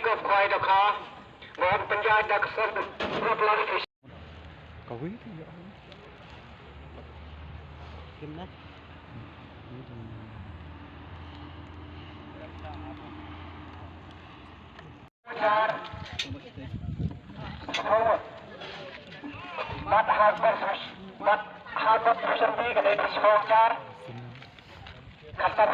go quiet the car. Mohon penjahat dah keser berlalu. Kawin ya. Gimana? Mat harus bersembunyi ke dalam sekolah. Kasar.